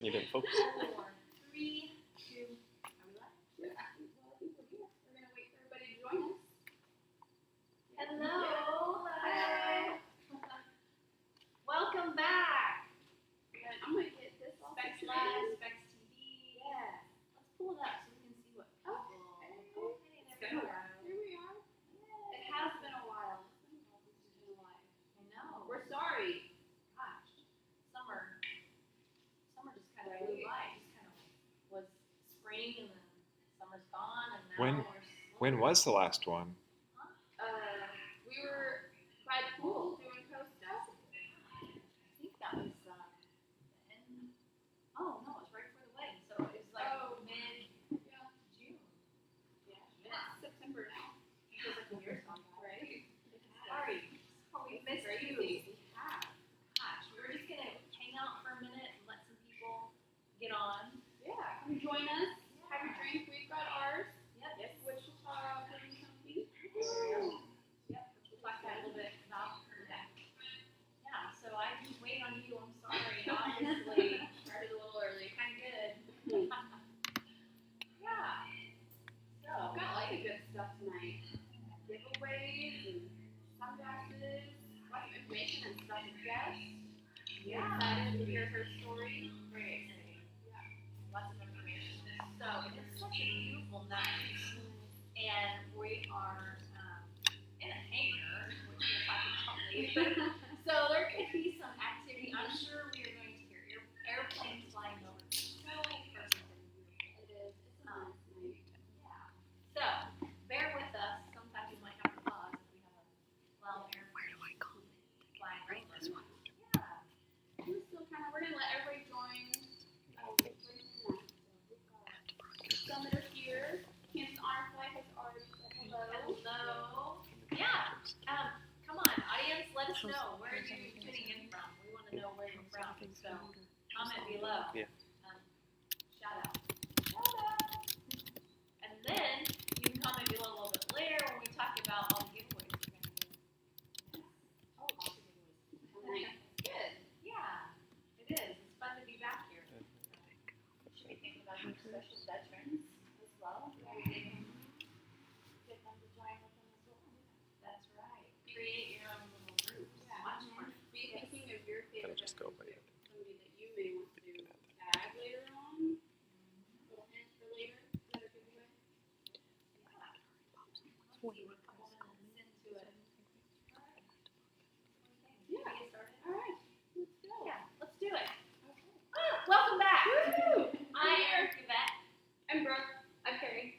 You didn't focus. 4, 3, 2. Are we live? Yeah. Well, I think we're here. We're gonna wait for everybody to join us. Hello. Hi. Welcome back. And I'm gonna get this all Specs situated. Live, Specs TV. Yeah. Let's pull it up so we can see what people. Okay. It's been a while. Here we are. It has been a while. It's been a while since we've been alive. I know. We're sorry. Gosh, summer just kind of flew by. Just kind of was spring and then summer's gone and now When was the last one? We were by the pool doing coast stuff. I think that was the end. Oh no, it was right before the wedding. So it was like mid-June. Yeah. It's September now. Feels like a year's gone by. Right? Sorry, we missed you. Crazy. Gosh, we were just gonna hang out for a minute and let some people get on. Yeah. Come join us. Have your drink. We've got ours. Yep. Yes. Wichita Pudding Company. Yep. We'll talk about a little bit about that. Yeah. So I just wait on you. I'm sorry. Obviously, Started a little early. kind of good. Yeah. So We've got lots of good stuff tonight. Giveaways and sunglasses, lots of information and special guests. yeah. Excited to hear her story. Very exciting. Yeah. Lots of information. So it's such a beautiful night, and we are in a hangar, which we'll talk about later. So there could be some activity. I'm sure we are going to hear airplanes flying over. So perfect and beautiful. It is. It's a nice night. Yeah. So bear with us. Sometimes we might have to pause if we have a loud airplane. Where do I go? Flying right this one. Yeah. We're still kind of, we're going to let everybody join. Some that are here. Kansas Honor Flight has already said hello. Hello. Yeah. Come on, audience. Let us know where are you tuning in from. We want to know where you're from. So comment below. Yeah. Shout out. And then you can comment below a little bit later when we talk about all the giveaways we're going to do. Oh, lots of giveaways. Nice. Good. Yeah, it is. It's fun to be back here. Should be thinking about some special veterans as well. Get them to join with them as well. That's right. Create your own little groups. Yeah. Much more. Be thinking of your favorite Just go by veteran, somebody that you may want to tag later on. Little hint for later. Another giveaway. Yeah. All right. Let's go. Yeah, let's do it. Welcome back. Woo! I am Yvette. I'm Brooke. I'm Carrie.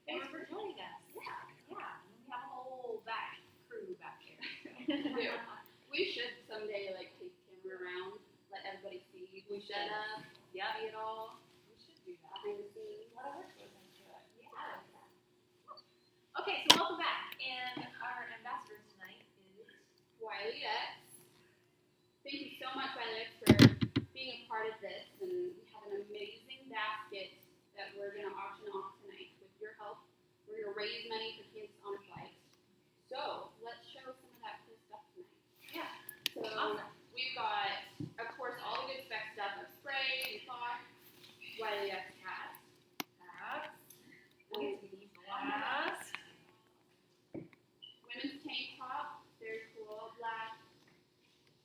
Thanks for joining us. Yeah. We have a whole back crew back there. do. We should someday like take the camera around, let everybody see. We set up, see it all. We should do that. Behind the scenes. A lot of work goes into it. Yeah. Okay, so welcome back. And our ambassador tonight is Wiley X. Thank you so much, Wiley X, for being a part of this. And we have an amazing basket that we're going to auction off tonight. With your help, we're going to raise money for Kansas Honor Flight. So let's show some of that cool stuff tonight. Yeah. So Awesome. we've got, of course, all the good spec stuff of spray and cloth. Wiley X hats. We'll get to these last. Women's tank top, very cool, black.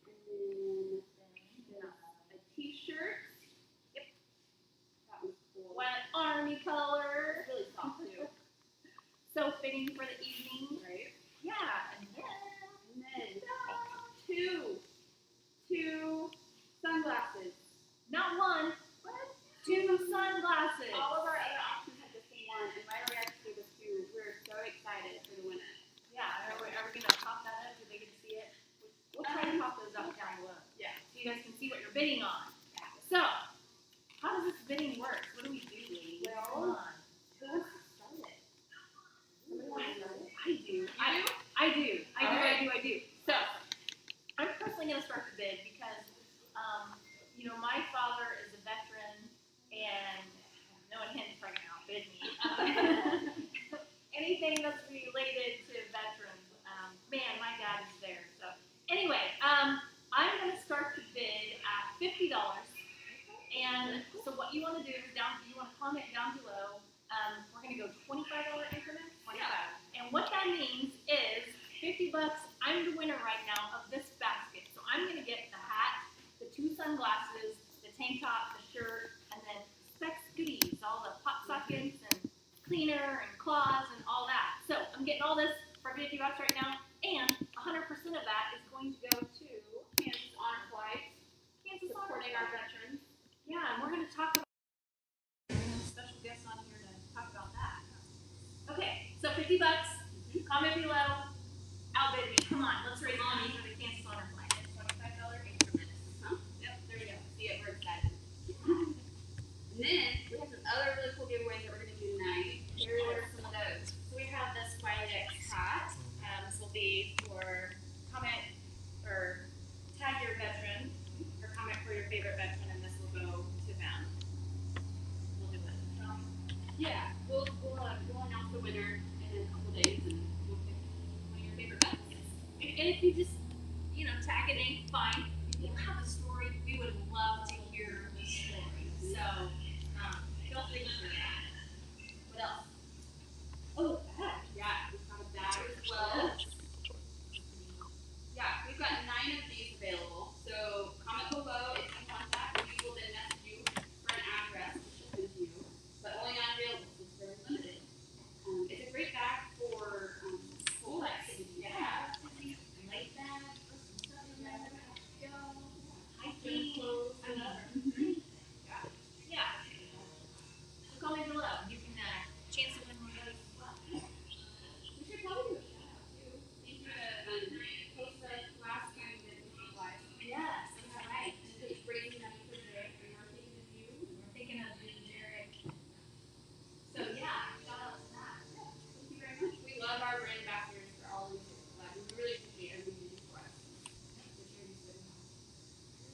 And then a t-shirt. Yep. That was cool. One army color. Really soft too. So fitting for the evening. Right? Yeah. And And then two sunglasses. not one, two sunglasses. All of our other options had just the one, and Wiley X gave us two. We're so excited for the winner. Yeah, are we going to pop that up so they can see it? We'll try to pop those up down below Yeah. so you guys can see what you're bidding on. So, how does this bidding work? What do we do, ladies? Well, Come on. Who wants to start it? Somebody want to start it? I do. I do. So, I'm personally going to start the bid because, my father is a veteran and no one hints right now, bid me. Anything that's related to veterans, man, my dad is there. So, anyway, I'm going to start the bid at $50. what you want to do is you want to comment down below. We're going to go $25 increments. 25. Yeah. And what that means is $50. I'm the winner right now of this basket. So I'm going to get the hat, the 2 sunglasses, the tank top, the shirt, and then Specs goodies, all the pop sockets and cleaner and claws and all that. So I'm getting all this for $50 right now, and 100% of that is going to go to Kansas Honor Flight, supporting our veterans. Yeah, and we're going to talk about special guests on here to talk about that. Okay, so $50. Comment below. Outbid me. Come on, let's raise money for the Kansas Honor Flight. $25 increments. Huh? Yep, there we go. See it, we're excited. And then we have some other really cool giveaways that we're going to do tonight. Here are some of those. So we have this Wiley X hat. This will be for comment or tag your veteran or comment for your favorite veteran, and this will go to them. We'll do it. Yeah, we'll announce the winner in a couple days, and we'll pick one of your favorite veterans. And if you just, tag it in, fine. If you have a story, we would love to hear the story. So, feel free to share that. What else? Oh, bag. Yeah, we've got a bag as well. Yeah, we've got 9 of these available. So comment below if you want that. We will then message you for an address to ship them to you. But only not available, so it's very limited. It's a great bag for school activities. Yeah. Like that. Hiking clothes. I love her. Yeah. So comment below. You can chance to win one of those as well. We should probably do a shout out too. Thank you to post the last time we did the live. Yes, that's right. It's raising money for Derek, and we're thinking of you. We're thinking of you, Derek. So yeah, shout out to that. Thank you very much. We love our brand ambassadors for all of this. Like, we really appreciate everything you do for us.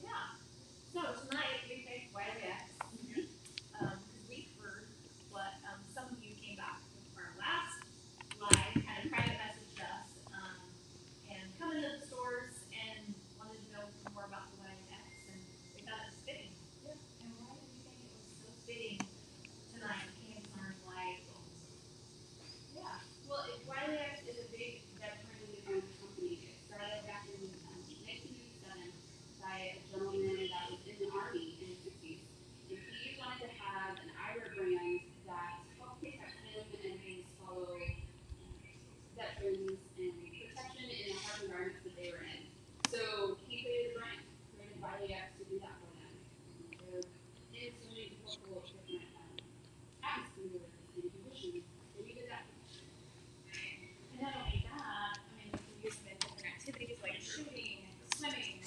Yeah. So tonight we picked Wiley X. We've heard what some of you came back from our last live, kind of private messaged us, and come into the stores and wanted to know more about the Wiley X, and we thought it was fitting. Yeah. And why did you think it was so fitting tonight? Kansas Honor Flight. Yeah. Well, Wiley X is a big veteran-owned company. It started back in 1987 by a gentleman that was in the Army in the 60s. And he wanted to have an eyewear brand that helped protect him and his fellow veterans and protection in the harsh environments that they were in. So he created a brand, created Wiley X to do that for them. They're in so many different atmospheres and conditions. So we did that for them. And not only that, we can use them in different activities like shooting, swimming,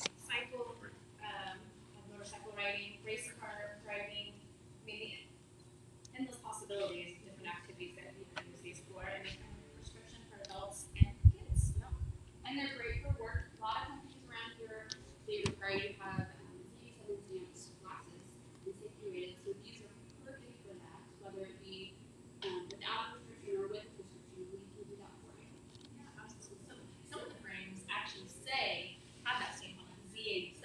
motorcycle riding, race car driving. Endless possibilities, different activities that you can use these for, and they come with a prescription for adults and kids. Yeah. And they're great for work. A lot of companies around here, they require you to have Z7 stamped glasses and safety rated. So these are perfect for that, whether it be without a prescription or with a prescription. We can do that for you. Yeah, absolutely. So some of the frames actually say, have that same one, Z87.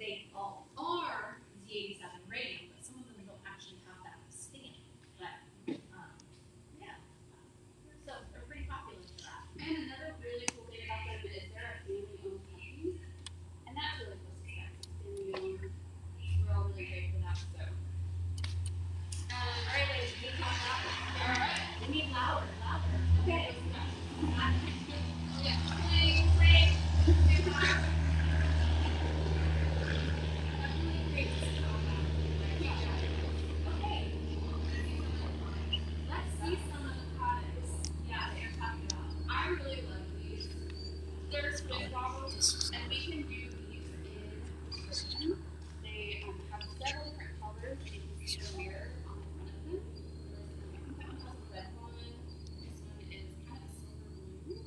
They all are Z87 rating, but some of them don't actually have that stamp. But, yeah. So they're pretty popular for that. And another really cool thing about them is they're a family-owned company, and that's really what's expensive. Family-owned. We're all really grateful for that. So. All right, ladies, we need louder. All right. We need louder. Okay. Yeah. 3, 2, 1. Okay. Let's see some of the products. Yeah, that you're talking about. I really love these. They're spin bottles, and we can do these in prescription. They have several different colors. You can see the mirror on the front of them. That one has a red one. This one is kind of a silver blue.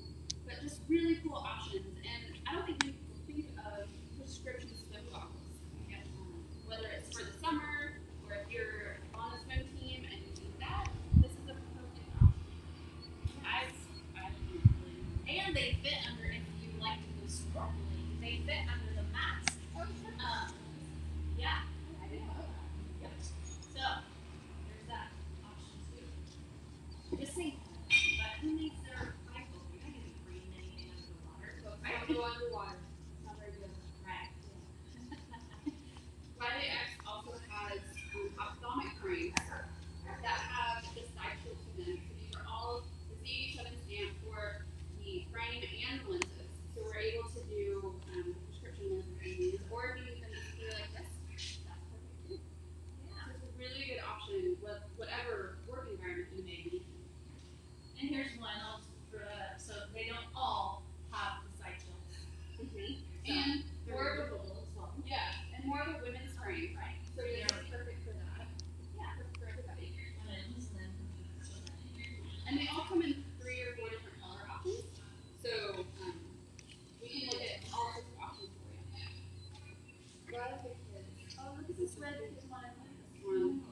said they just wanted this one.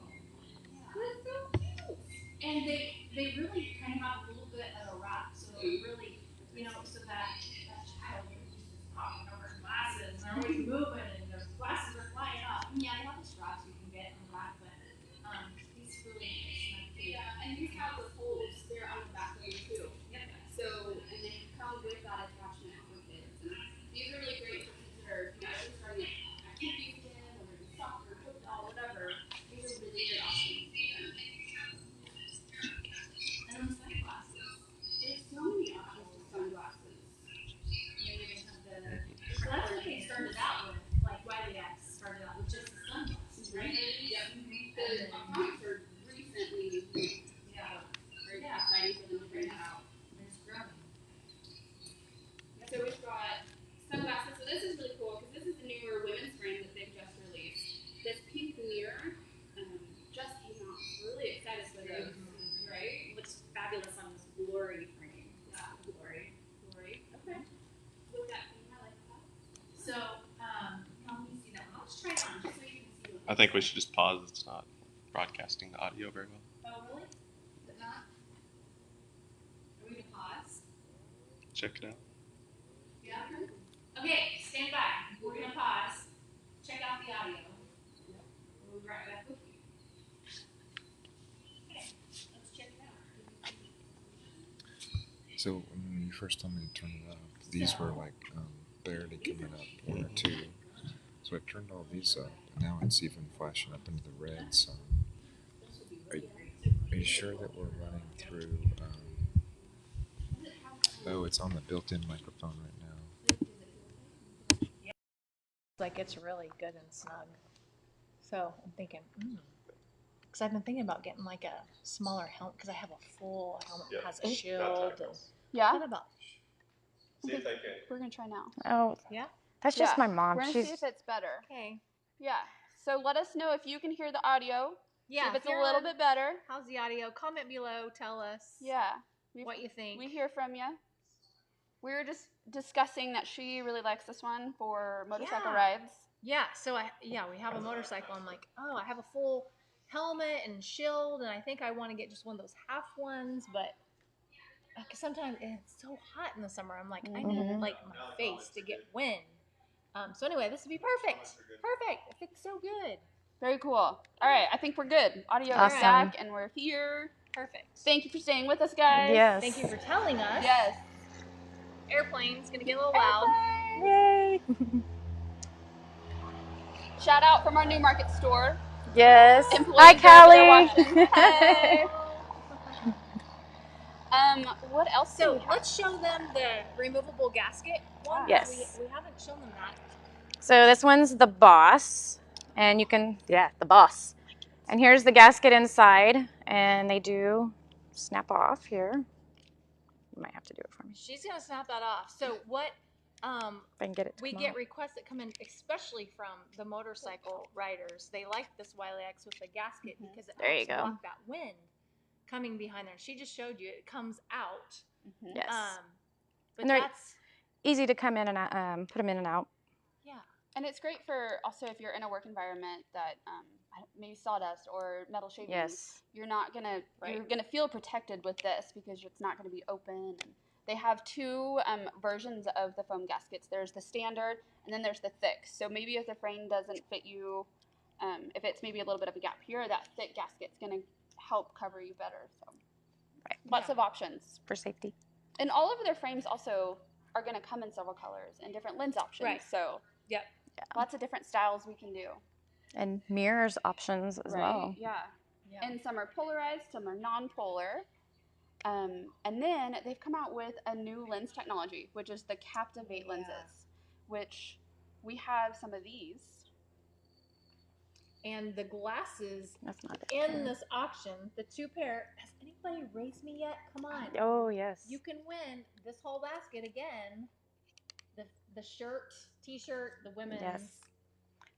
That's so cute. And they really kind of have a little bit of a wrap, so it really, so that child is just popping over her glasses, and they're always moving, and their glasses are flying up. Yeah, they have the straps you can get on the back, but these really nice. Yeah, and these have the folds. They're on the back of them too. Yep. So, and they come with that attachment for kids. And these are really great for kids that are, just starting activities again, whether it's soccer, football, whatever. These are really good options. And then sunglasses. There's so many options for sunglasses. So that's what they started out with. Like Wiley X started out with just the sunglasses, right? Yep. The optometrists are recently, very exciting for them to bring that out. It's growing. So we've got sunglasses. So this is really cool because this is the newer women's frame that they've just released. This pink mirror just came out. Really excited for those. Right? Looks fabulous on this glory frame. Yeah, glory. Okay. With that pink highlight top. So, let me see that one. Let's try it on just so you can see what I think we should just pause. It's not broadcasting the audio very well. Oh, really? Is it not? Are we going to pause? Check it out. Yeah. Okay, stand by. We're going to pause. Check out the audio. We'll be right back with you. Okay, let's check it out. So when you first told me to turn it up, these were like barely coming up, one or two. So I turned all these up, and now it's even flashing up into the red. So are you sure that we're running through? Oh, it's on the built-in microphone right now. Like it's really good and snug. So I'm thinking, because I've been thinking about getting like a smaller helmet because I have a full helmet that has a shield. And Yeah, what about? See if they can. we're gonna try now. Oh, Yeah. that's just Yeah. my mom. We're gonna She's see if it's better. Okay. Yeah. So let us know if you can hear the audio. Yeah. See if it's a little bit better. How's the audio? Comment below. Tell us. Yeah. What you think? We hear from you. We were just discussing that she really likes this one for motorcycle rides. Yeah. So we have a motorcycle. I'm like, oh, I have a full helmet and shield, and I think I want to get just one of those half ones, but. Because sometimes it's so hot in the summer. I'm like, I need like my face to get wind. So anyway, this would be perfect. Perfect. It fits so good. Very cool. All right, I think we're good. Audio is Awesome. back, and we're here. Perfect. Thank you for staying with us, guys. yes. Thank you for telling us. Yes. Airplane's gonna get a little loud. Yay. Shout out from our New Market store. Yes. Employees Hi, over there Callie. watching. Hey. What else? do we So have? let's show them the removable gasket one. Yes. We haven't shown them that. So this one's the Boss, and you can, the Boss. And here's the gasket inside, and they do snap off here. You might have to do it for me. She's gonna snap that off. So what? If I can get it to We come get out. requests that come in, especially from the motorcycle riders. They like this Wiley X with the gasket because it There you helps go. block that wind coming behind there. She just showed you it comes out. Yes. But And they're- that's Easy to come in and out, put them in and out. yeah. And it's great for also if you're in a work environment that maybe sawdust or metal shavings. Yes. You're not gonna Right. you're gonna feel protected with this because it's not gonna be open. And they have two versions of the foam gaskets. There's the standard and then there's the thick. So maybe if the frame doesn't fit you, if it's maybe a little bit of a gap here, that thick gasket's gonna help cover you better. So Right. lots Yeah. of options. For safety. And all of their frames also are gonna come in several colors and different lens options. Right. So Yep. lots of different styles we can do. And mirrors options as well. Yeah. Yeah. And some are polarized, some are non-polar. And then they've come out with a new lens technology, which is the Captivate lenses, which we have some of these. And the glasses That's not it. in this auction, the two pair. Has anybody raised me yet? Come on. Oh, yes. You can win this whole basket again. The shirt, t-shirt, the women's, Yes.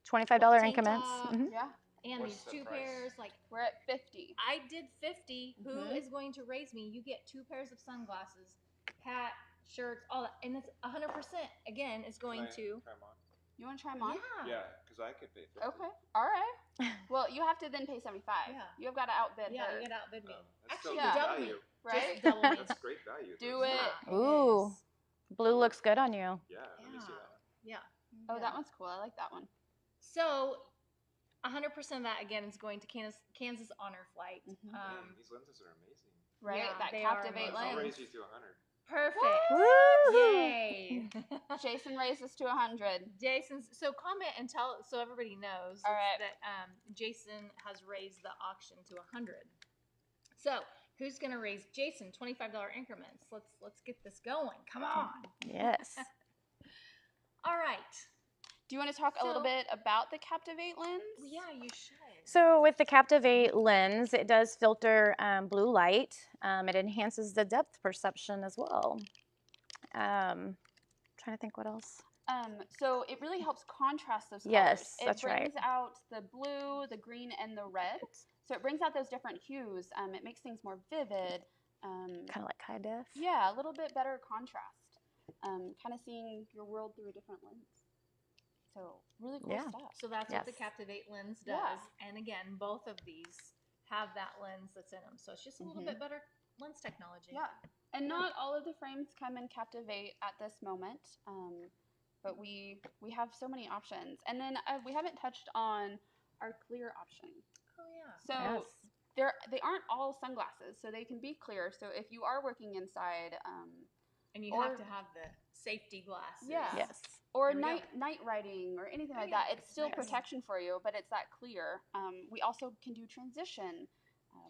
$25 tank increments. top. Mhm. Yeah. and What's these the two price? pairs. Like We're at 50. I did 50. Who Mhm. is going to raise me? You get two pairs of sunglasses, hat, shirts, all that, and it's 100%. Again, is going to. Try 'em on? You want to try them on? Yeah. Yeah, because I could pay 50. Okay. All right. Well, you have to then pay 75. Yeah. You have got to outbid Yeah, her. you get outbid me. That's Actually, still good double me. value. Right? Just double me. That's great value. Do though. it. Yeah, it Ooh. is. Blue looks good on you. Yeah, let me see that. Yeah. Oh, Yeah. that one's cool. I like that one. So, 100% of that again is going to Kansas Honor Flight. Mhm. Dang, these lenses are amazing. Right? Yeah, That they are Captivate amazing. I'll lens. raise you to 100. Perfect. Woo! Yay. Jason raised us to 100. Jason's, so comment and tell so everybody knows All right. that Jason has raised the auction to 100. So who's gonna raise Jason? $25 increments. Let's get this going. Come on. Yes. All right. Do you want to talk a little So- bit about the Captivate lens? Well, yeah, you should. So with the Captivate lens, it does filter blue light. It enhances the depth perception as well. Trying to think what else. So it really helps contrast those colors. Yes, it that's right. brings out the blue, the green, and the red. So it brings out those different hues. It makes things more vivid. Kind of like high def. Yeah, a little bit better contrast. Kind of seeing your world through a different lens. So really cool Yeah. stuff. So that's what the Yes. Captivate lens does. Yeah. And again, both of these have that lens that's in them. So it's just a little bit better lens technology. Yeah, and not all of the frames come in Captivate at this moment, but we have so many options. And then we haven't touched on our clear option. Oh yeah. So Yes. they aren't all sunglasses, so they can be clear. So if you are working inside, And you Or- have to have the safety glasses. Yeah. Yes. or There we go. night riding or anything like Yeah, that, it's still nice. protection for you, but it's that clear. We also can do transition,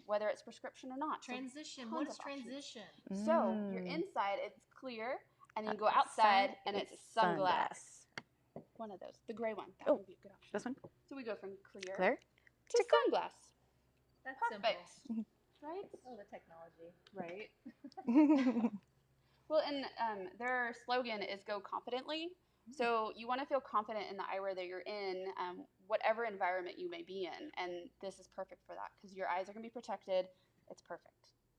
whether it's prescription or not. So Transition. tons What is of options. transition? So you're Mm. inside, it's clear, and then you go outside, and it's sunglass. One of those, the gray one. That Oh, would be a good option. This one? So we go from clear, Clear? to sunglass. That's Perfect, simple. right? Oh, the technology. Right. Well, and their slogan is "Go confidently." So you want to feel confident in the eyewear that you're in, whatever environment you may be in, and this is perfect for that because your eyes are going to be protected. It's perfect.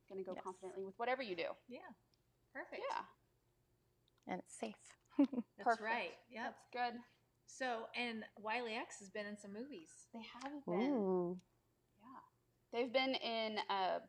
Going to go Yes. confidently with whatever you do. Yeah. Perfect. Yeah, And it's safe. That's perfect. right. Yep. That's good. So, and Wiley X has been in some movies. They have been. Ooh. Yeah, they've been in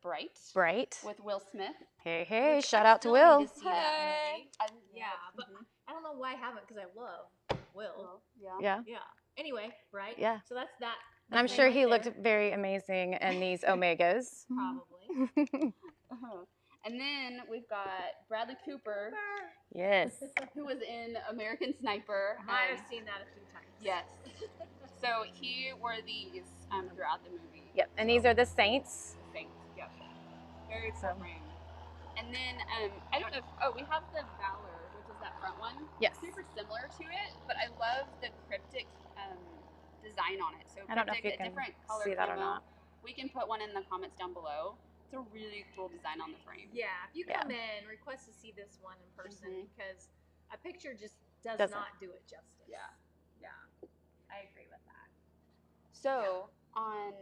Bright Bright. with Will Smith. Hey, hey, Which shout I out to still Will. need to see that movie. Yeah, but mhm. I don't know why I haven't because I love Will. Yeah. Yeah. Yeah. Anyway, right? Yeah. So that's that. And I'm thing sure right he there. looked very amazing in these Omegas. Probably. Uh-huh. And then we've got Bradley Cooper, Yes. who was in American Sniper. Might have seen that a few times. Yes. So he wore these throughout the movie. Yep. And these are the Saints. Thanks. Yep. Very cool So- frame. And then I don't know. We have the Valor, which is that front one. Yes. Super similar to it, but I love the cryptic design on it. So I don't know if cryptic, you a can different color see that or camo. not. We can put one in the comments down below. It's a really cool design on the frame. Yeah. If you Yeah. come in, request to see this one in person Mhm. because a picture just does Doesn't. not do it justice. Yeah. Yeah. I agree with that. So on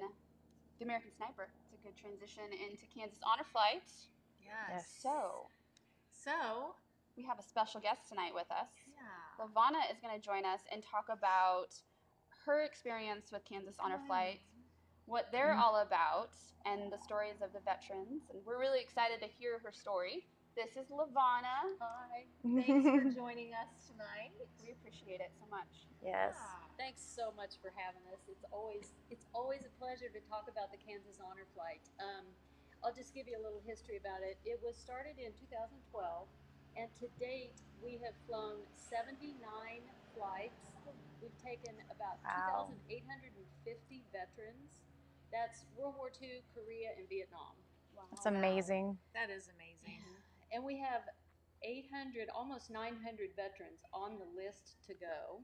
the American Sniper, it's a good transition into Kansas Honor Flight. Yes. So we have a special guest tonight with us. Yeah. Lavana is going to join us and talk about her experience with Kansas Honor Flight, what they're all about, and the stories of the veterans. And we're really excited to hear her story. This is Lavana. Hi. Thanks for joining us tonight. We appreciate it so much. Yes. Thanks so much for having us. It's always a pleasure to talk about the Kansas Honor Flight. I'll just give you a little history about it. It was started in 2012, and to date we have flown 79 flights. We've taken about Wow. 2,850 veterans. That's World War II, Korea, and Vietnam. That's amazing. That is amazing. And we have 800, almost 900 veterans on the list to go.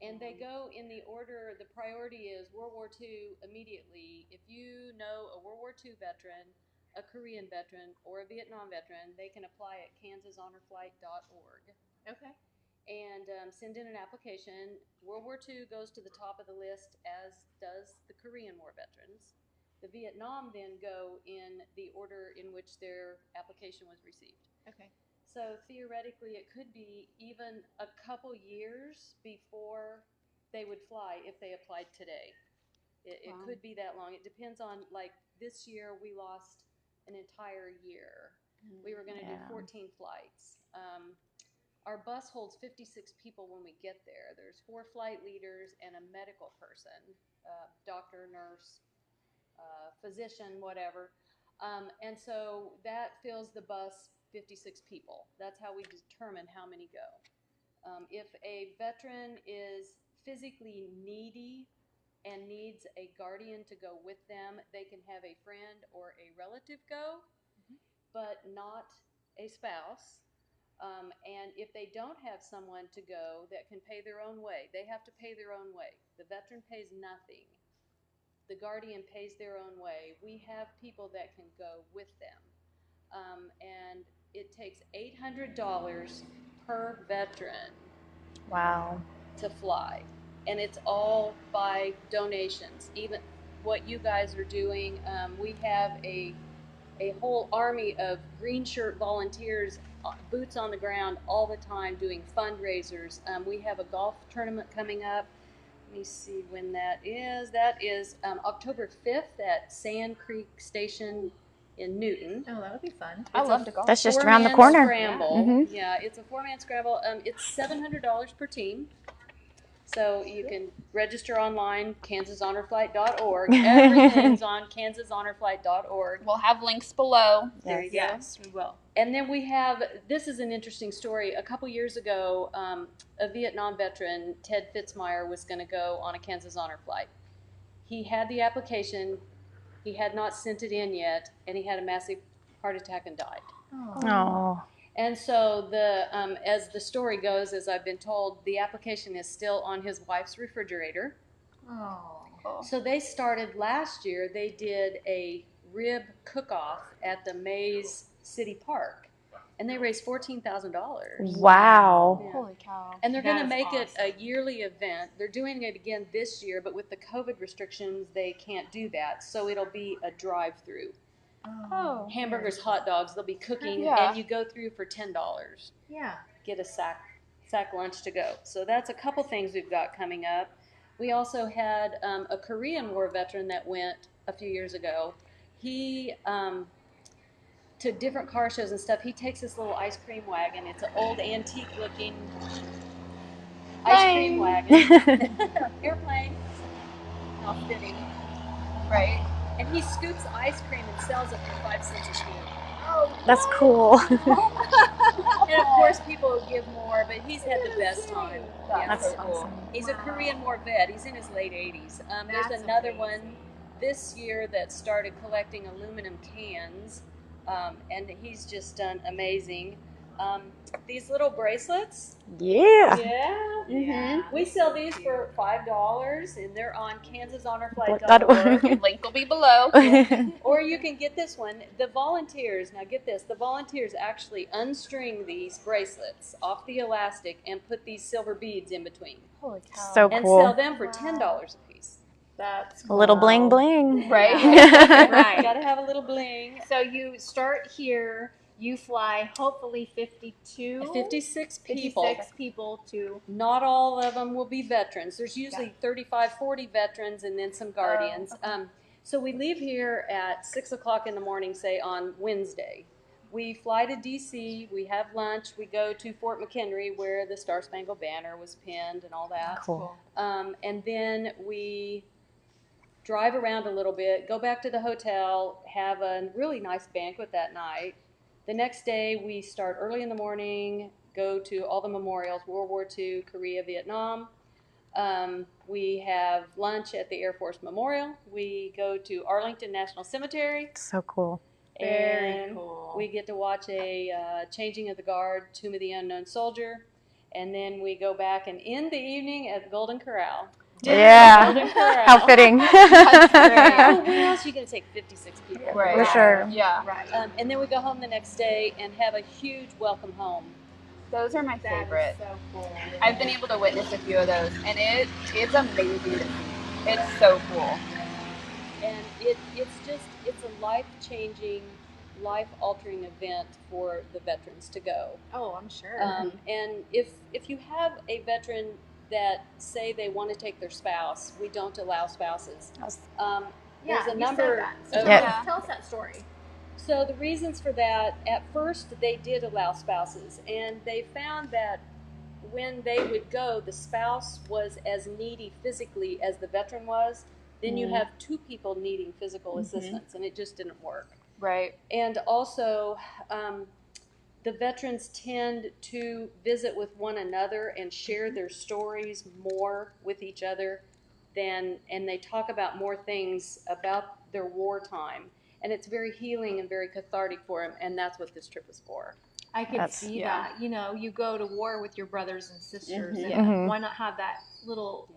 And they go in the order, the priority is World War II immediately. If you know a World War II veteran, a Korean veteran, or a Vietnam veteran, they can apply at kansashonorflight.org Okay. and send in an application. World War II goes to the top of the list, as does the Korean War veterans. The Vietnam then go in the order in which their application was received. Okay. So theoretically, it could be even a couple years before they would fly if they applied today. It Wow. could be that long. It depends on, like, this year we lost an entire year. We were going to do 14 flights. Our bus holds 56 people when we get there. There's 4 flight leaders and a medical person, doctor, nurse, physician, whatever. And so that fills the bus 56 people. That's how we determine how many go. If a veteran is physically needy and needs a guardian to go with them, they can have a friend or a relative go, but not a spouse. And if they don't have someone to go that can pay their own way, they have to pay their own way. The veteran pays nothing. The guardian pays their own way. We have people that can go with them. And it takes $800 per veteran Wow. to fly. And it's all by donations. Even what you guys are doing, we have a whole army of green shirt volunteers, boots on the ground all the time doing fundraisers. We have a golf tournament coming up. Let me see when that is. That is October 5th at Sand Creek Station in Newton. Oh, that would be fun. I love to golf. That's just around the Four-man corner. Scramble. Mhm. Yeah, it's a 4-man scramble. It's $700 per team. So you can register online, kansashonorflight.org. Everything's on kansashonorflight.org. We'll have links below. There you go. Yes, we will. And then we have, this is an interesting story. A couple years ago, a Vietnam veteran, Ted Fitzmyer, was going to go on a Kansas Honor Flight. He had the application, he had not sent it in yet, and he had a massive heart attack and died. Oh. And so the as the story goes, as I've been told, the application is still on his wife's refrigerator. Oh. So they started last year, they did a rib cook-off at the Mays City Park, and they raised $14,000. Wow. Yeah. Holy cow. And they're going to That is make it awesome. a yearly event. They're doing it again this year, but with the COVID restrictions, they can't do that. So it'll be a drive-through. Oh. Hamburgers, hot dogs, they'll be cooking, Yeah. and you go through for $10. Yeah. Get a sack lunch to go. So that's a couple things we've got coming up. We also had a Korean War veteran that went a few years ago. He to different car shows and stuff. He takes this little ice cream wagon. It's an old antique looking ice cream wagon. Airplane. How fitting. Right. And he scoops ice cream and sells it for 5 cents a scoop. That's cool. And of course, people will give more, but he's had the best time. Yeah. That's cool. He's a Korean War vet. He's in his late 80s. There's That's another amazing. one this year that started collecting aluminum cans, and he's just done amazing. These little bracelets. Yeah. Yeah. Yeah. We sell these for $5, and they're on kansashonorflight.org. .org. Link will be below. Or you can get this one. The volunteers, now get this, the volunteers actually unstring these bracelets off the elastic and put these silver beads in between. Holy cow. So And cool. sell them for $10 a piece. That's A little bling bling. Right. Right. Gotta have a little bling. So you start here. You fly hopefully 52, 56 people. 56 people to. Not all of them will be veterans. There's usually 35, 40 veterans and then some guardians. So we leave here at 6 o'clock in the morning, say on Wednesday. We fly to D.C., we have lunch, we go to Fort McHenry where the Star Spangled Banner was pinned and all that. Cool. And then we drive around a little bit, go back to the hotel, have a really nice banquet that night. The next day, we start early in the morning, go to all the memorials, World War II, Korea, Vietnam. We have lunch at the Air Force Memorial. We go to Arlington National Cemetery. So cool. Very And cool. we get to watch a changing of the guard, Tomb of the Unknown Soldier. And then we go back and end the evening at the Golden Corral. Yeah. Golden Corral. How fitting. Well, where else are you going to take 56 people? Right. For sure. Yeah. Right. And then we go home the next day and have a huge welcome home. Those are my That favorite. is so cool. I've been able to witness a few of those, and it's amazing to see. It's so cool. And it's a life-changing, life-altering event for the veterans to go. Oh, I'm sure. And if you have a veteran that say they want to take their spouse. We don't allow spouses. Yeah, There's a you number. said that. So Yeah. tell us that story. So the reasons for that, at first they did allow spouses, and they found that when they would go, the spouse was as needy physically as the veteran was. Then you have two people needing physical assistance, and it just didn't work. Right. And also, the veterans tend to visit with one another and share their stories more with each other and they talk about more things about their wartime. And it's very healing and very cathartic for them, and that's what this trip is for. I could see yeah. that. You know, you go to war with your brothers and sisters, and Mhm. why not have that little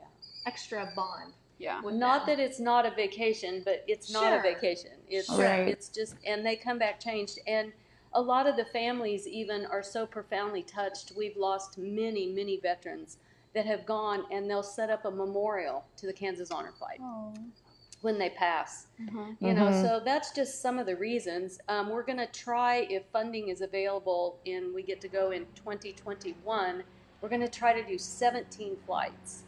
extra bond? Yeah. With Not them? that it's not a vacation, but it's not a Sure. vacation. It's Right. it's just, and they come back changed. And a lot of the families even are so profoundly touched. We've lost many, many veterans that have gone, and they'll set up a memorial to the Kansas Honor Flight when they pass. You know, so that's just some of the reasons. We're going to try, if funding is available and we get to go in 2021, we're going to try to do 17 flights.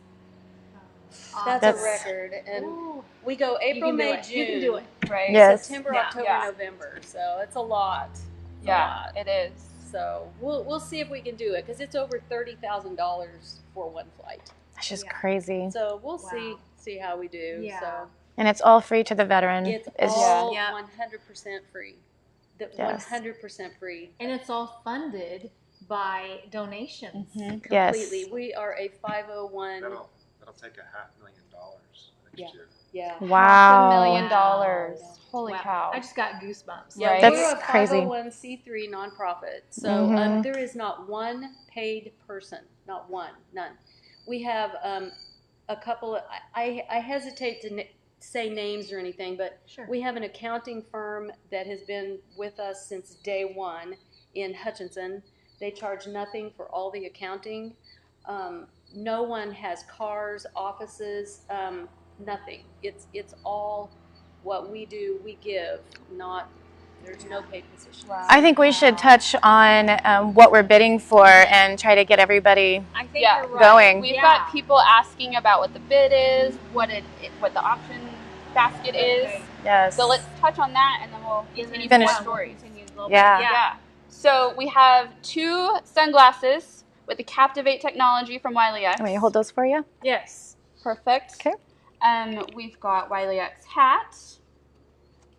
That's a record, and we go April, can do May, it. June. You can do it. Right. Yes. September, Yeah. October, Yeah. November. So it's a lot. It's a Yeah, lot. it is. So we'll see if we can do it because it's over $30,000 for one flight. That's just crazy. So we'll see how we do. Yeah. So And it's all free to the veteran. it's It's- all Yeah. 100% free. Yes. 100% free. And it's all funded by donations. Yes. Completely. We are a 501. That'll take $500,000 next Yeah. year. Yeah. Wow. $500,000. Holy Wow. cow. I just got goosebumps. Yeah, Right. That's we're a crazy. 501c3 nonprofit. So there is not one paid person, not one, none. We have a couple of, I hesitate to say names or anything, but Sure. we have an accounting firm that has been with us since day one in Hutchinson. They charge nothing for all the accounting. No one has cars, offices, nothing. It's all what we do, we give, not, there's no paid position. Wow. I think we should touch on what we're bidding for and try to get everybody I think Yeah. you're right. going. We've got people asking about what the bid is, what the option basket is. Yes. So let's touch on that, and then we'll continue Finish. more stories. Yeah. Yeah. So we have 2 sunglasses with the Captivate technology from Wiley X. Let me hold those for you. Yes. Perfect. Okay. We've got Wiley X hat.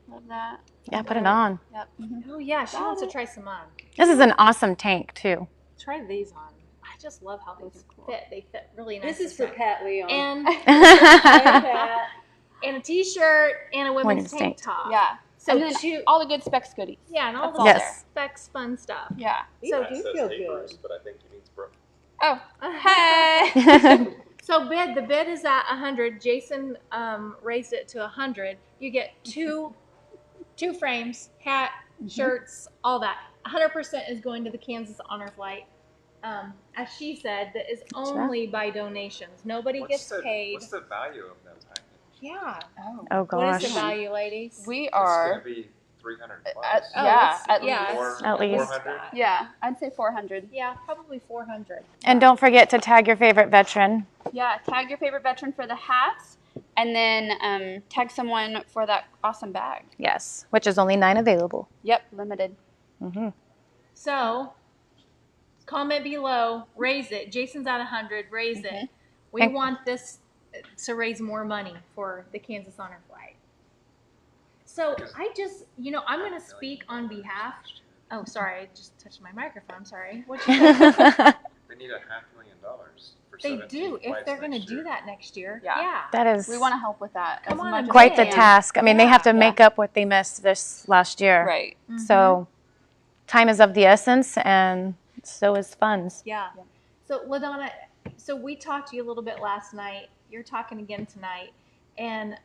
Love that. Yeah, put it on. Yep. Oh yeah, she wants to try some on. This is an awesome tank too. Try these on. I just love how these fit. They fit really nice. This is for Pat Leon. and Pat. and a t-shirt and a women's tank top. Yeah. So and then two. all the good specs goodies. Yeah, and all That's the all Yes. specs, fun stuff. Yeah. So Pat says papers, but I think he means Brooke. Oh. Hey. So the bid is at 100. Jason raised it to 100. You get two frames, hat, shirts, all that. 100% is going to the Kansas Honor Flight. As she said, that is only by donations. Nobody gets paid. What's the value of that package? Yeah. Oh What gosh. is the value, ladies? We It's are. going to be 300 plus. Oh, Yeah. it's- At yeah, least. it's At least. 400. Yeah. I'd say 400. Yeah, probably 400. And don't forget to tag your favorite veteran. Yeah. Tag your favorite veteran for the hats, and then tag someone for that awesome bag. Yes, which is only 9 available. Yep. Limited. So, comment below, raise it. Jason's at 100, raise it. We And- want this to raise more money for the Kansas Honor Flight. So, I just, I'm going to speak on behalf. Oh, sorry, I just touched my microphone. Sorry. What you say? They need $500,000 for They 17 do, if flights they're going to next do year. that next year. Yeah. That is We want to help with that. Come as on much and as quite we the can. task. I mean, they have to Yeah. make up what they missed this last year. Right. So time is of the essence, and so is funds. Yeah. So, LaDonna, we talked to you a little bit last night. You're talking again tonight. And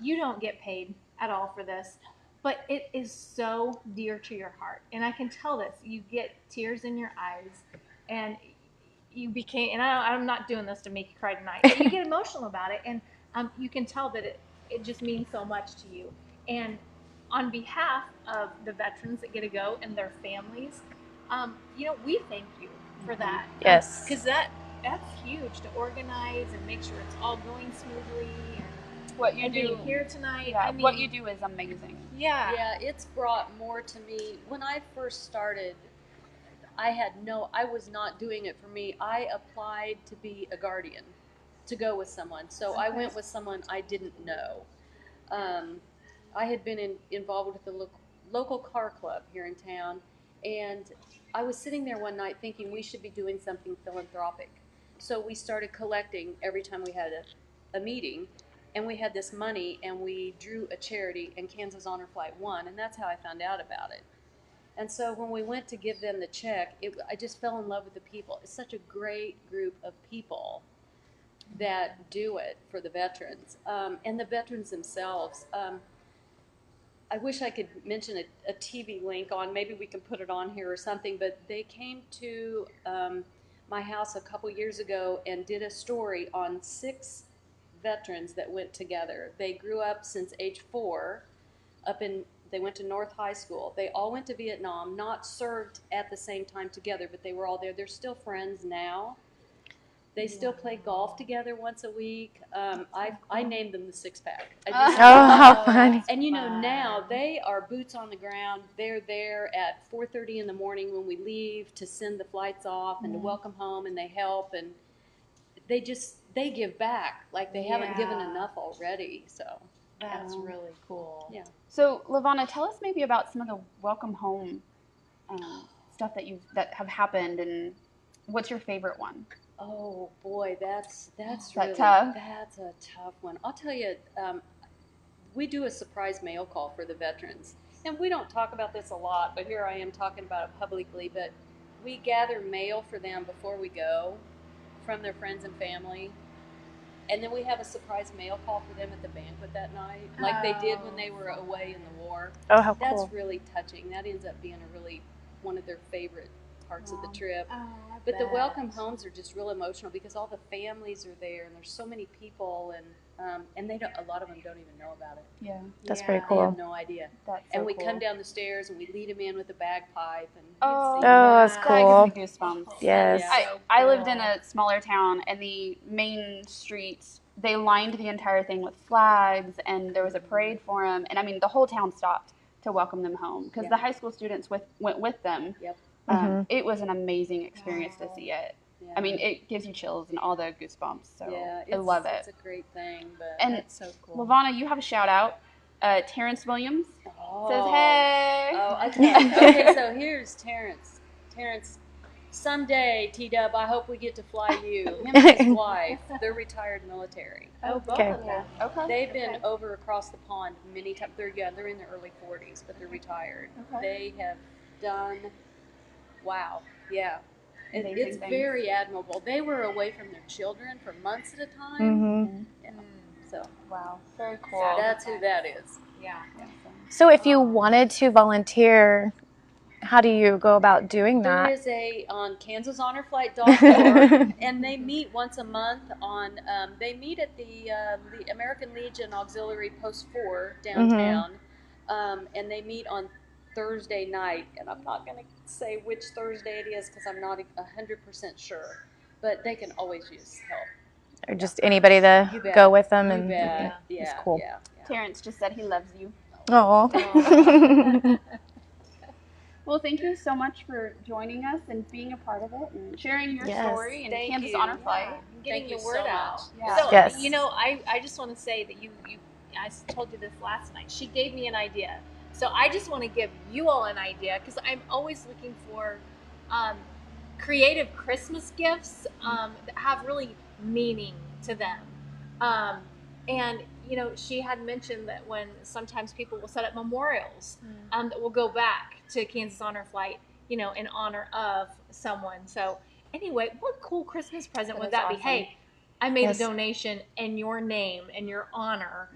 you don't get paid at all for this. But it is so dear to your heart. And I can tell this. You get tears in your eyes. And you became, and I'm not doing this to make you cry tonight, but you get emotional about it. And you can tell that it just means so much to you. And on behalf of the veterans that get to go and their families, we thank you for that. Yes. Because that that's huge to organize and make sure it's all going smoothly. What you And do being here tonight. Yeah, I mean, what you do is amazing. Yeah. Yeah, it's brought more to me. When I first started, I was not doing it for me. I applied to be a guardian, to go with someone. So I went with someone I didn't know. I had been involved with the local car club here in town, and I was sitting there one night thinking we should be doing something philanthropic. So we started collecting every time we had a meeting, and we had this money, and we drew a charity, and Kansas Honor Flight won, and that's how I found out about it. And so when we went to give them the check, I just fell in love with the people. It's such a great group of people that do it for the veterans, and the veterans themselves. I wish I could mention a TV link on, maybe we can put it on here or something, but they came to my house a couple years ago and did a story on 6 veterans that went together. They grew up since age 4 they went to North High School. They all went to Vietnam, not served at the same time together, but they were all there. They're still friends now. They still play golf together once a week. I named them the Six Pack. Oh, how funny. And you know, now they are boots on the ground. They're there at 4:30 in the morning when we leave to send the flights off and to welcome home, and they help, and they give back like they haven't given enough already. So That's really cool. yeah. So, LaVonna, tell us maybe about some of the welcome home stuff that have happened, and what's your favorite one? Oh boy, that's really tough? That's a tough one. I'll tell you, we do a surprise mail call for the veterans, and we don't talk about this a lot, but here I am talking about it publicly. But we gather mail for them before we go, from their friends and family, and then we have a surprise mail call for them at the banquet that night, like they did when they were away in the war. Oh, how That's cool. really touching. That ends up being one of their favorite parts of the trip. Oh, But the welcome homes are just real emotional because all the families are there, and there's so many people, and a lot of them don't even know about it. Yeah, That's pretty They cool. have no idea. that's so And we cool. come down the stairs and we lead them in with a bagpipe, and Oh, that's that cool. gives me goosebumps. Yes. Yeah. I lived in a smaller town, and the main streets, they lined the entire thing with flags, and there was a parade for them. And I mean, the whole town stopped to welcome them home because the high school students went with them. Yep. It was an amazing experience to see it. Yeah. I mean, it gives you chills and all the goosebumps. So yeah, I love it. It's a great thing. But And That's so cool. LaVonna, you have a shout out. Terrence Williams oh, says, "Hey." Oh, okay. So here's Terrence. Terrence, someday, T-Dub, I hope we get to fly you. Him and his wife, they're retired military. Oh, both Okay. of them. Okay. They've been over across the pond many times. They're in their early 40s, but they're retired. Okay. They have done, wow, yeah. Amazing It's things. very admirable. They were away from their children for months at a time. Mm-hmm. Yeah. So Wow. Very cool. that's who that is. Yeah. So if you wanted to volunteer, how do you go about doing There that? is on kansashonorflight.org, and they meet once a month they meet at the American Legion Auxiliary Post 4 downtown, and they meet on Thursday night, and I'm not going to say which Thursday it is because I'm not 100% sure, but they can always use help. Or just anybody You to bet. go with them? You And bet. it's Yeah, cool. yeah. Terrence just said he loves you. Oh. Well, thank you so much for joining us and being a part of it and sharing your Yes. story and Thank Kansas you. Honor Flight. Getting Thank you the word so out. much. Yeah. So, Yes. you know, I just want to say that I told you this last night. She gave me an idea. So I just want to give you all an idea because I'm always looking for creative Christmas gifts that have really meaning to them. And, you know, she had mentioned that when sometimes people will set up memorials that will go back to Kansas Honor Flight, you know, in honor of someone. So anyway, what cool Christmas present would that be? awesome. Hey, I made Yes. a donation in your name, in your honor.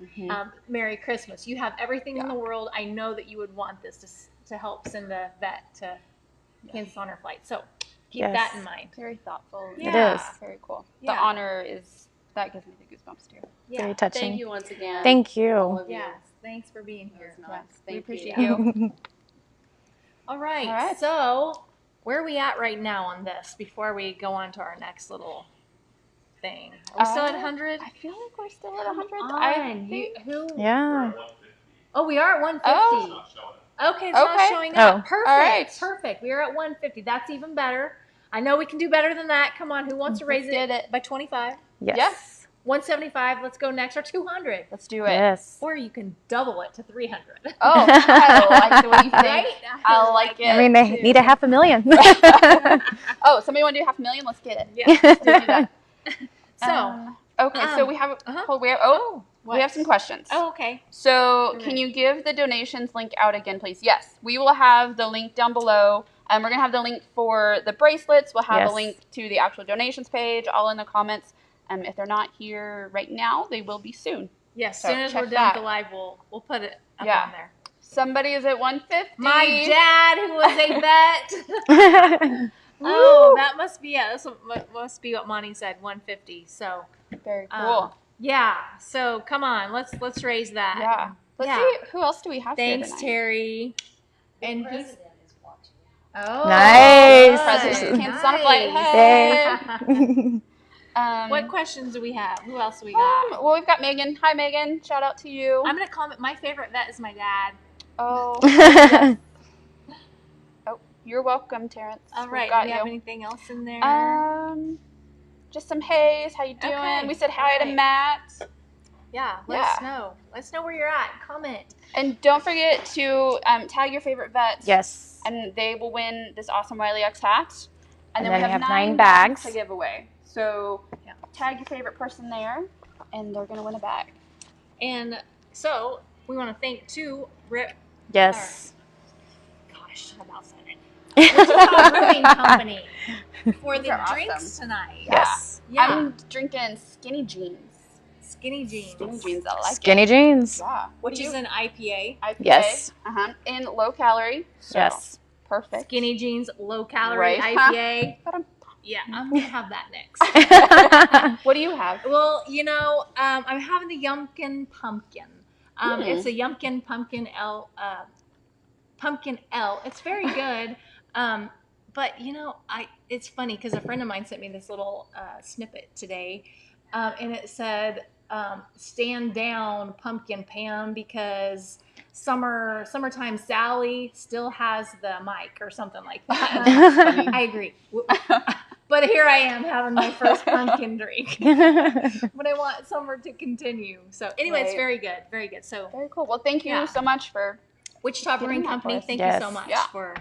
Merry Christmas. You have everything in the world. I know that you would want this to help send a vet to Kansas Honor Flight. So keep Yes. that in mind. Very thoughtful. Yeah. It is. Very cool. Yeah. The honor that gives me the goosebumps too. Yeah. Very touching. Thank you once again. Thank all you. of you. Yes. Thanks for being That here. was nice. We Thank appreciate you. you. All right. All right. So where are we at right now on this before we go on to our next little thing. Are we still at 100? I feel like we're still at 100. On. Who? Yeah. Oh, we are at 150. Oh. Okay, it's not showing up. Oh. Perfect. All right. Perfect. We are at 150. That's even better. I know we can do better than that. Come on, who wants to raise it by 25? Yes. Yes. 175. Let's go next. Or 200. Let's do it. Yes. Or you can double it to 300. Oh, I like the way you think. Right? I like it. I mean, they need $500,000. Oh, somebody want to do $500,000? Let's get it. Yeah, let's do that. So, Okay, so we have we have some questions. oh, okay. So can you give the donations link out again, please? Yes, we will have the link down below. We're going to have the link for the bracelets. We'll have Yes. a link to the actual donations page, all in the comments. If they're not here right now, they will be soon. Yes, So as soon as check we're done that. with the live, we'll put it up Yeah. on there. Somebody is at 150. My dad, who was a vet. Oh, that must be it. That's what must be what Monty said. 150. So Very cool. yeah. So come on, let's raise that. Yeah. Let's Yeah. see who else do we have Thanks, here tonight. Terry. And he's. Oh, Nice. President Kansas on a flight. Hey. What questions do we have? Who else do we got? Well, we've got Megan. Hi, Megan. Shout out to you. I'm gonna comment. My favorite vet is my dad. Oh. Yes. Oh, you're welcome, Terrence. All We've right. got Do you have you. anything else in there? Just some hays. How you doing? Okay. We said hi to Alright. Matt. yeah. Let us know. Let us know where you're at. Comment. And don't forget to tag your favorite vets. Yes. And they will win this awesome Wiley X hat. And then then we we have have 9 9 bags bags. to give away. So Yeah. tag your favorite person there, and they're gonna win a bag. And so we want to thank too Rip. Yes. Gosh, I about said it. Wichita Brewing Company for These the are drinks awesome. tonight. Yes. Yeah. I'm drinking skinny jeans. Skinny jeans. Skinny jeans, I like Skinny it. jeans. Yeah. Which is an IPA. IPA. Yes. And low calorie. So Yes. perfect. Skinny jeans, low calorie Right. IPA. Ba-dum. Yeah, I'm gonna have that next. What do you have? Well, I'm having the Yumpkin Pumpkin. It's a Yumpkin Pumpkin L. Pumpkin L. It's very good. But it's funny because a friend of mine sent me this little snippet today, and it said, "Stand down, Pumpkin Pam, because summertime Sally still has the mic," or something like that. I agree. But here I am having my first pumpkin drink. But I want summer to continue. So anyway, it's Right. very good. Very good. So Very cool. Well, thank you Yeah. so much for Wichita Brewing that for Company, us. thank Yes. you so much Yeah. for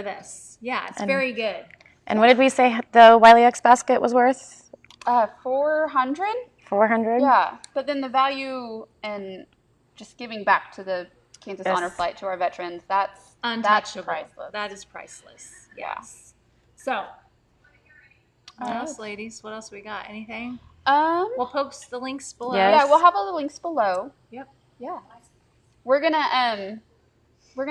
this. Yeah, it's And- very good. And what did we say the Wiley X basket was worth? 400. 400? Yeah, but then the value and just giving back to the Kansas Yes. Honor Flight to our veterans, that's Untouchable. priceless. That is priceless. Yeah. Yes. So, what Alright. else, ladies? What else we got? Anything? Um, We'll post the links below. Yes. yeah, we'll have all the links below. Yep. Yeah. We're gonna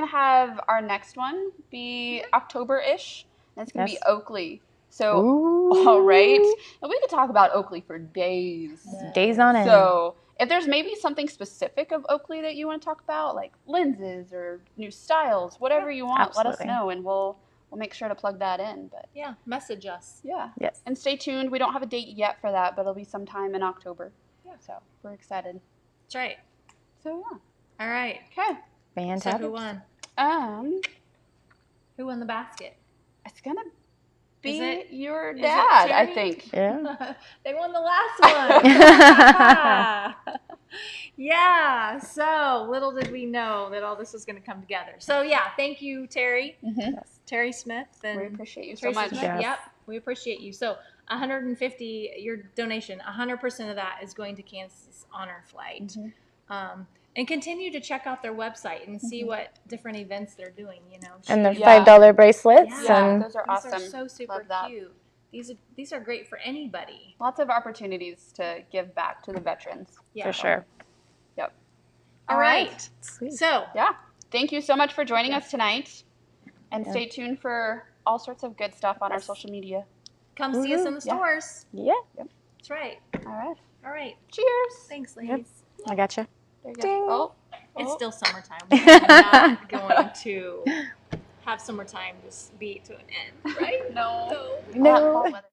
have our next one be October-ish, and it's gonna Yes. be Oakley. So, Ooh. all right, and we could talk about Oakley for days. Days on end. So, if there's maybe something specific of Oakley that you want to talk about, like lenses or new styles, whatever you want, let us Absolutely. know, and we'll make sure to plug that in. But Yeah, message us. yeah, Yes. and stay tuned. We don't have a date yet for that, but it'll be sometime in October. Yeah. So we're excited. That's right. So yeah. All right. Okay. So Fantastic. who won? Who won the basket? It's gonna be it- your is it dad, I Terry? think. Yeah. They won the last one. Yeah. So little did we know that all this was going to come together. So yeah, thank you, Terry. Mm-hmm. Terry Smith. And We appreciate you so Tracy much. Smith. Yes. Yep. We appreciate you. So 150, your donation, 100% of that is going to Kansas Honor Flight. Mhm. And continue to check out their website and see what different events they're doing, And their Yeah. $5 bracelets. Yeah. And Those are These awesome. are so super Love that. cute. These are great for anybody. Lots of opportunities to give back to the veterans. Yeah. for sure. Yep. All right. Sweet. So Yeah. Thank you so much for joining us tonight. And stay tuned for all sorts of good stuff on our social media. come see us in the Yeah. stores. Yeah. That's right. All right. All right. Cheers. Thanks, ladies. I gotcha. There you Ding. go. It's Oh. still summertime. We're not going to have summertime just be to an end, right? No. No. Hot weather.